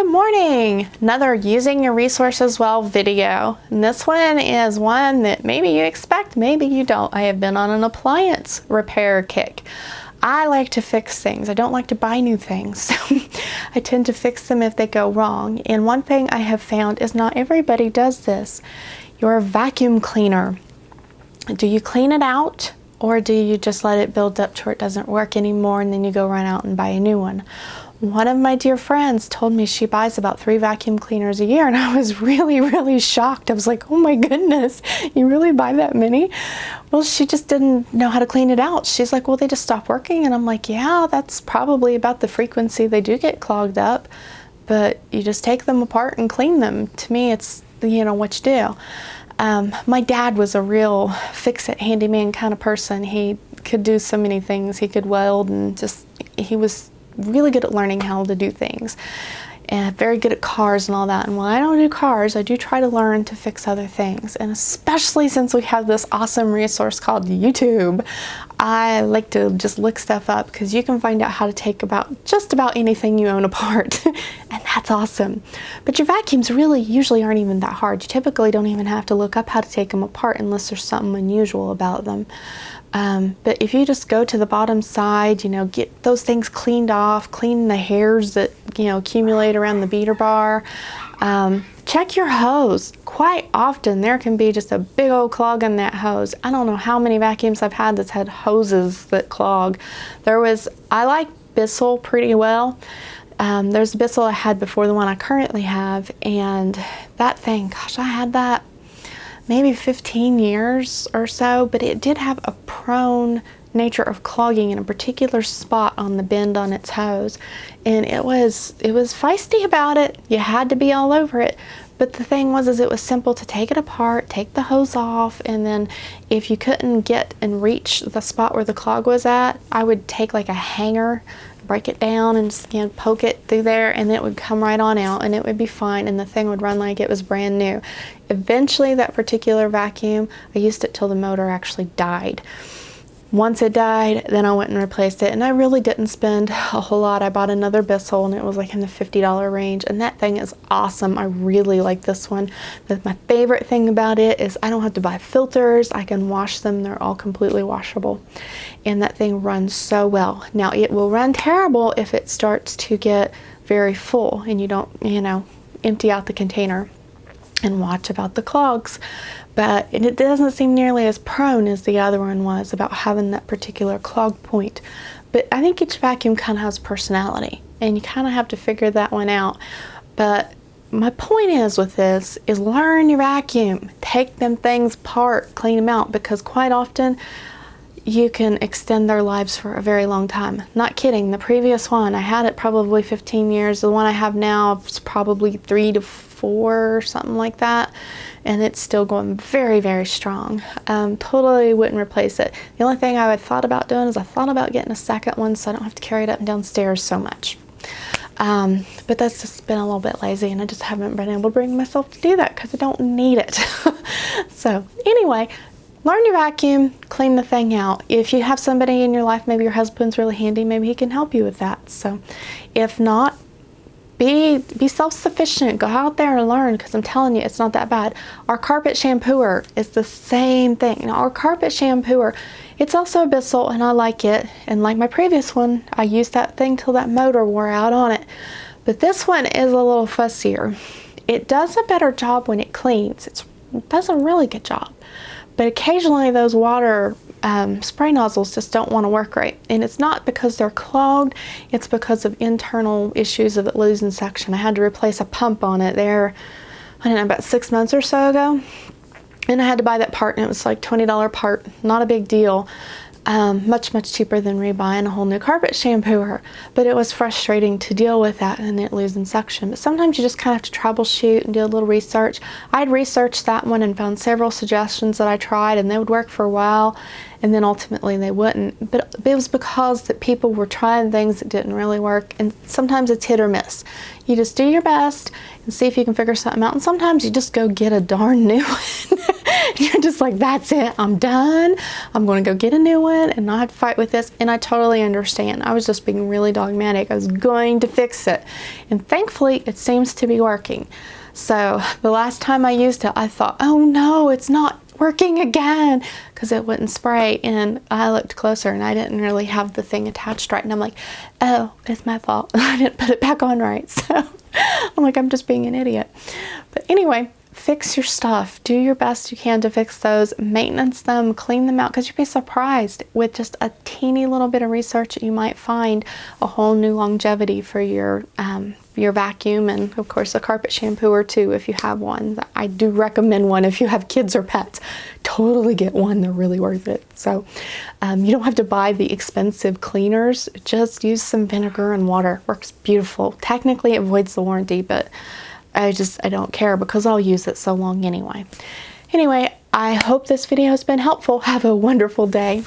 Good morning! Another using your resources well video. And this one is one that maybe you expect, maybe you don't. I have been on an appliance repair kick. I like to fix things. I don't like to buy new things. I tend to fix them if they go wrong. And one thing I have found is not everybody does this. Your vacuum cleaner. Do you clean it out, or do you just let it build up to where it doesn't work anymore and then you go run out and buy a new one? One of my dear friends told me she buys about 3 vacuum cleaners a year, and I was really shocked. I was like, oh my goodness, you really buy that many? Well, she just didn't know how to clean it out. She's like, well, they just stop working. And I'm like, yeah, that's probably about the frequency they do get clogged up, but you just take them apart and clean them. To me, it's, what you do. My dad was a real fix-it handyman kind of person. He could do so many things. He could weld, and he was really good at learning how to do things, and very good at cars and all that. And while I don't do cars, I do try to learn to fix other things. And especially since we have this awesome resource called YouTube, I like to just look stuff up, because you can find out how to take just about anything you own apart. And that's awesome. But your vacuums really usually aren't even that hard. You typically don't even have to look up how to take them apart unless there's something unusual about them. But if you just go to the bottom side, get those things cleaned off, clean the hairs that, accumulate around the beater bar. Check your hose. Quite often there can be just a big old clog in that hose. I don't know how many vacuums I've had that's had hoses that clog. I like Bissell pretty well. There's a Bissell I had before the one I currently have, and that thing, gosh, I had that maybe 15 years or so, but it did have a prone nature of clogging in a particular spot on the bend on its hose, and it was feisty about it. You had to be all over it. But the thing was, it was simple to take it apart, take the hose off, and then if you couldn't get and reach the spot where the clog was at, I would take like a hanger, break it down, and just poke it through there, and it would come right on out, and it would be fine, and the thing would run like it was brand new. Eventually, that particular vacuum, I used it till the motor actually died. Once it died, then I went and replaced it, and I really didn't spend a whole lot. I bought another Bissell, and it was like in the $50 range, and that thing is awesome. I really like this one. My favorite thing about it is I don't have to buy filters. I can wash them. They're all completely washable, and that thing runs so well. Now, it will run terrible if it starts to get very full and you don't, empty out the container and watch about the clogs. But it doesn't seem nearly as prone as the other one was about having that particular clog point. But I think each vacuum kind of has personality, and you kind of have to figure that one out. But my point is with this is learn your vacuum. Take them things apart, clean them out, because quite often you can extend their lives for a very long time. Not kidding. The previous one, I had it probably 15 years. The one I have now is probably 3 to 4, something like that. And it's still going very strong. Totally wouldn't replace it. The only thing I had thought about doing is I thought about getting a second one so I don't have to carry it up and downstairs so much. But that's just been a little bit lazy, and I just haven't been able to bring myself to do that because I don't need it. So anyway, learn your vacuum, clean the thing out. If you have somebody in your life, maybe your husband's really handy, maybe he can help you with that. So if not, be self-sufficient. Go out there and learn, because I'm telling you, it's not that bad. Our carpet shampooer is the same thing. Now, our carpet shampooer, it's also a Bissell, and I like it. And like my previous one, I used that thing till that motor wore out on it. But this one is a little fussier. It does a better job when it cleans. It does a really good job. But occasionally those water spray nozzles just don't want to work right. And it's not because they're clogged, it's because of internal issues of it losing suction. I had to replace a pump on it there, I don't know, about 6 months or so ago. And I had to buy that part, and it was like $20 part, not a big deal. Much cheaper than rebuying a whole new carpet shampooer. But it was frustrating to deal with that and it losing suction. But sometimes you just kind of have to troubleshoot and do a little research. I'd researched that one and found several suggestions that I tried, and they would work for a while. and then ultimately they wouldn't. But it was because that people were trying things that didn't really work, and sometimes it's hit or miss. You just do your best and see if you can figure something out, and sometimes you just go get a darn new one. You're just like, that's it, I'm done. I'm going to go get a new one and not have to fight with this. And I totally understand. I was just being really dogmatic. I was going to fix it. And thankfully, it seems to be working. So the last time I used it, I thought, oh no, it's not working again, because it wouldn't spray. And I looked closer and I didn't really have the thing attached right. And I'm like, oh, it's my fault. I didn't put it back on right. So I'm like, I'm just being an idiot. But anyway, fix your stuff. Do your best you can to fix those, maintenance them, clean them out, because you'd be surprised with just a teeny little bit of research you might find a whole new longevity for your vacuum, and of course a carpet shampooer too if you have one. I do recommend one if you have kids or pets. Totally get one, they're really worth it. So you don't have to buy the expensive cleaners, just use some vinegar and water. Works beautiful. Technically it voids the warranty, but I don't care because I'll use it so long anyway. Anyway, I hope this video has been helpful. Have a wonderful day.